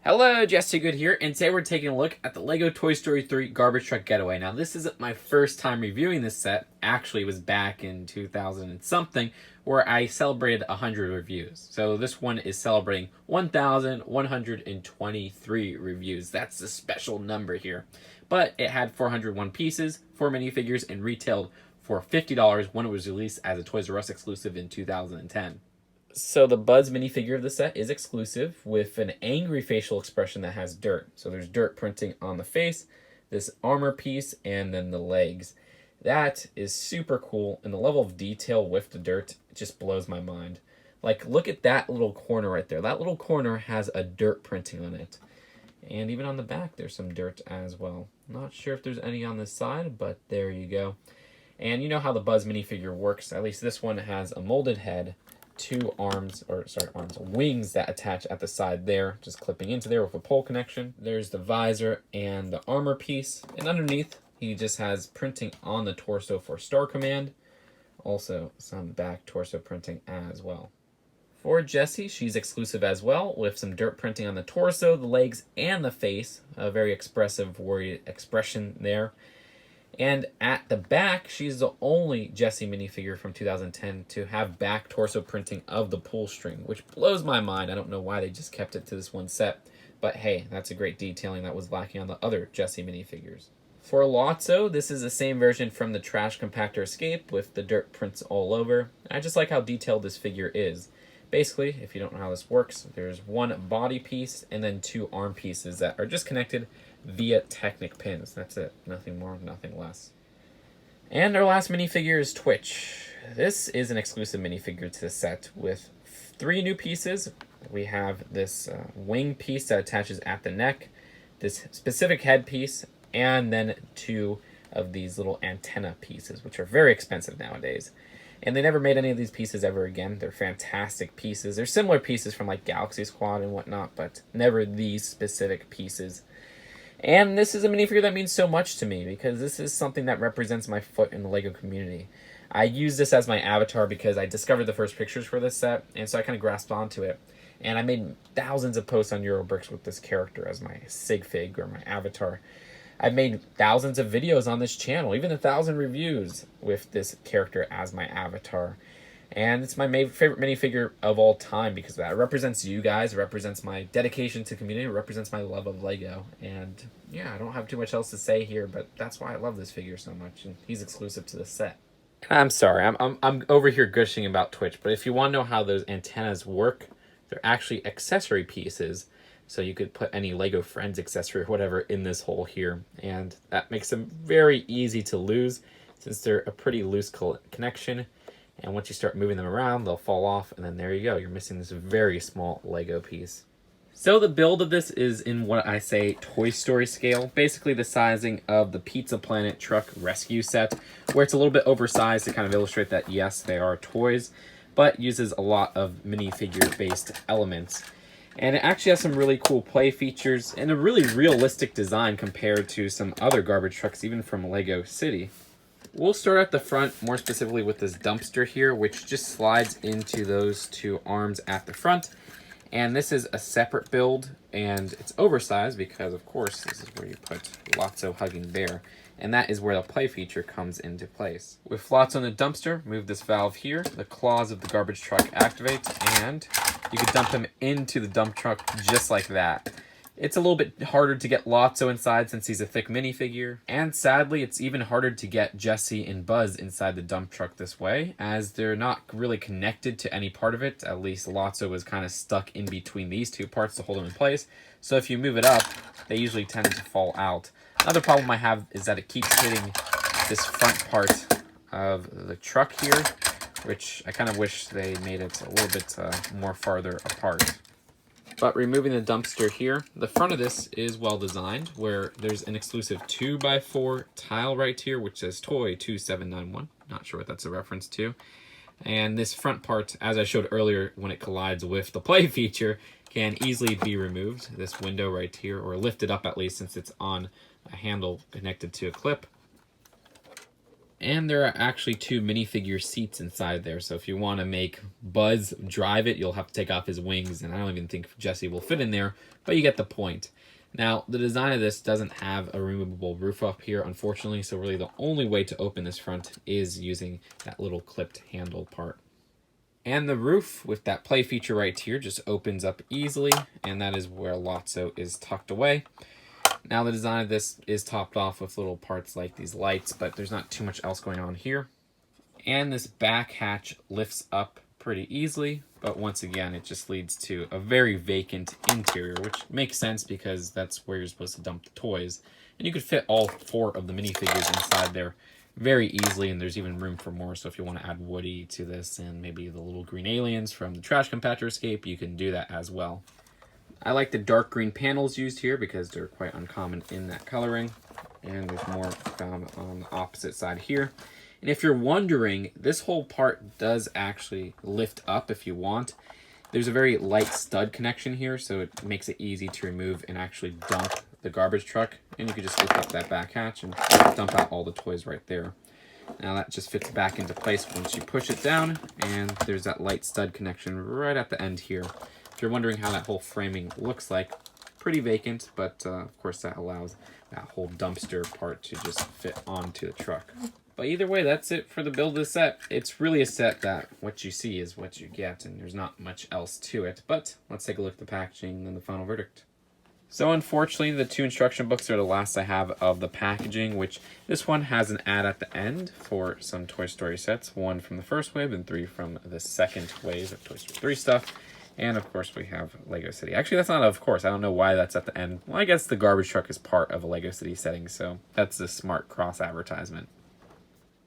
Hello, Jesse Good here, and today we're taking a look at the LEGO Toy Story 3 Garbage Truck Getaway. Now, this isn't my first time reviewing this set. Actually, it was back in 2000 and something, where I celebrated 100 reviews. So this one is celebrating 1,123 reviews. That's the special number here. But it had 401 pieces, 4 minifigures, and retailed for $50 when it was released as a Toys R Us exclusive in 2010. So the Buzz minifigure of the set is exclusive with an angry facial expression that has dirt. So there's dirt printing on the face, this armor piece, and then the legs. That is super cool, and the level of detail with the dirt just blows my mind. Like, look at that little corner right there. That little corner has a dirt printing on it. And even on the back, there's some dirt as well. Not sure if there's any on this side, but there you go. And you know how the Buzz minifigure works. At least this one has a molded head, wings that attach at the side there, just clipping into there with a pole connection. There's the visor and the armor piece, and underneath he just has printing on the torso for Star Command. Also some back torso printing as well. For Jessie, she's exclusive as well, with some dirt printing on the torso, the legs, and the face. A very expressive warrior expression there. And at the back, she's the only Jessie minifigure from 2010 to have back torso printing of the pull string, which blows my mind. I don't know why they just kept it to this one set, but hey, that's a great detailing that was lacking on the other Jessie minifigures. For Lotso, this is the same version from the Trash Compactor Escape with the dirt prints all over. I just like how detailed this figure is. Basically, if you don't know how this works, there's one body piece and then 2 arm pieces that are just connected via Technic pins. That's it. Nothing more, nothing less. And our last minifigure is Twitch. This is an exclusive minifigure to the set with 3 new pieces. We have this wing piece that attaches at the neck, this specific head piece, and then 2 of these little antenna pieces, which are very expensive nowadays. And they never made any of these pieces ever again. They're fantastic pieces. They're similar pieces from like Galaxy Squad and whatnot, but never these specific pieces. And this is a minifigure that means so much to me because this is something that represents my foot in the LEGO community. I use this as my avatar because I discovered the first pictures for this set, and so I kind of grasped onto it. And I made thousands of posts on Eurobricks with this character as my sig fig or my avatar. I've made thousands of videos on this channel, even 1,000 reviews with this character as my avatar. And it's my favorite minifigure of all time because of that. It represents you guys, it represents my dedication to community, it represents my love of LEGO. And yeah, I don't have too much else to say here, but that's why I love this figure so much, and he's exclusive to the set. I'm sorry, I'm over here gushing about Twitch, but if you want to know how those antennas work, they're actually accessory pieces. So you could put any LEGO Friends accessory or whatever in this hole here. And that makes them very easy to lose since they're a pretty loose connection. And once you start moving them around, they'll fall off. And then there you go. You're missing this very small LEGO piece. So the build of this is in what I say Toy Story scale. Basically the sizing of the Pizza Planet Truck Rescue set, where it's a little bit oversized to kind of illustrate that, yes, they are toys, but uses a lot of minifigure-based elements. And it actually has some really cool play features and a really realistic design compared to some other garbage trucks, even from LEGO City. We'll start at the front, more specifically with this dumpster here, which just slides into those 2 arms at the front. And this is a separate build, and it's oversized because, of course, this is where you put Lotso hugging Bear. And that is where the play feature comes into place. With Lotso in the dumpster, move this valve here, the claws of the garbage truck activate, and you can dump him into the dump truck just like that. It's a little bit harder to get Lotso inside since he's a thick minifigure, and sadly it's even harder to get Jessie and Buzz inside the dump truck this way, as they're not really connected to any part of it. At least Lotso was kind of stuck in between these 2 parts to hold him in place, so if you move it up, they usually tend to fall out. Another problem I have is that it keeps hitting this front part of the truck here, which I kind of wish they made it a little bit more farther apart. But removing the dumpster here, the front of this is well designed, where there's an exclusive 2x4 tile right here, which says Toy 2791. Not sure what that's a reference to. And this front part, as I showed earlier, when it collides with the play feature, can easily be removed. This window right here, or lifted up at least, since it's on a handle connected to a clip. And there are actually 2 minifigure seats inside there, so if you want to make Buzz drive it, you'll have to take off his wings, and I don't even think Jesse will fit in there, but you get the point. Now, the design of this doesn't have a removable roof up here, unfortunately, so really the only way to open this front is using that little clipped handle part. And the roof, with that play feature right here, just opens up easily, and that is where Lotso is tucked away. Now the design of this is topped off with little parts like these lights, but there's not too much else going on here. And this back hatch lifts up pretty easily, but once again, it just leads to a very vacant interior, which makes sense because that's where you're supposed to dump the toys. And you could fit all 4 of the minifigures inside there very easily, and there's even room for more, so if you want to add Woody to this and maybe the little green aliens from the Trash Compactor Escape, you can do that as well. I like the dark green panels used here because they're quite uncommon in that coloring. And there's more found on the opposite side here. And if you're wondering, this whole part does actually lift up if you want. There's a very light stud connection here, so it makes it easy to remove and actually dump the garbage truck. And you can just lift up that back hatch and dump out all the toys right there. Now that just fits back into place once you push it down. And there's that light stud connection right at the end here. If you're wondering how that whole framing looks like, pretty vacant, but of course that allows that whole dumpster part to just fit onto the truck. But either way, that's it for the build of the set. It's really a set that what you see is what you get, and there's not much else to it. But let's take a look at the packaging and the final verdict. So unfortunately, the 2 instruction books are the last I have of the packaging, which this one has an ad at the end for some Toy Story sets, 1 from the first wave and 3 from the second wave of Toy Story 3 stuff. And of course we have Lego City. Actually, that's not of course. I don't know why that's at the end. Well, I guess the garbage truck is part of a Lego City setting, so that's a smart cross advertisement.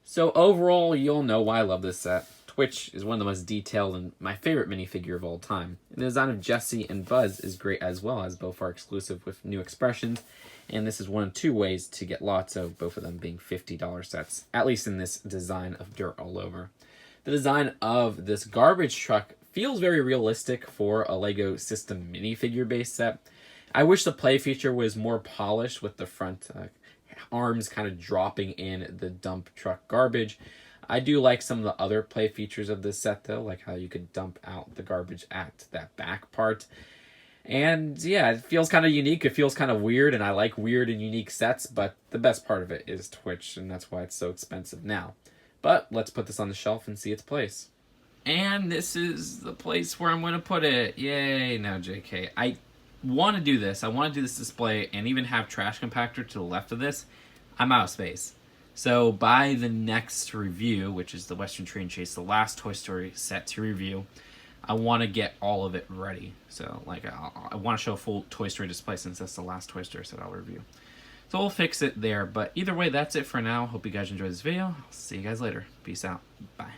So overall, you'll know why I love this set. Twitch is one of the most detailed and my favorite minifigure of all time. And the design of Jessie and Buzz is great as well, as both are exclusive with new expressions. And this is one of 2 ways to get lots of both of them being $50 sets, at least in this design of dirt all over. The design of this garbage truck feels very realistic for a Lego system minifigure based set. I wish the play feature was more polished with the front arms kind of dropping in the dump truck garbage. I do like some of the other play features of this set though, like how you could dump out the garbage at that back part. And yeah, it feels kind of unique, it feels kind of weird, and I like weird and unique sets, but the best part of it is Twitch, and that's why it's so expensive now. But let's put this on the shelf and see its place. And this is the place where I'm going to put it. Yay. No, JK. I want to do this. I want to do this display and even have Trash Compactor to the left of this. I'm out of space. So by the next review, which is the Western Train Chase, the last Toy Story set to review, I want to get all of it ready. So like I want to show a full Toy Story display since that's the last Toy Story set I'll review. So we'll fix it there. But either way, that's it for now. Hope you guys enjoyed this video. I'll see you guys later. Peace out. Bye.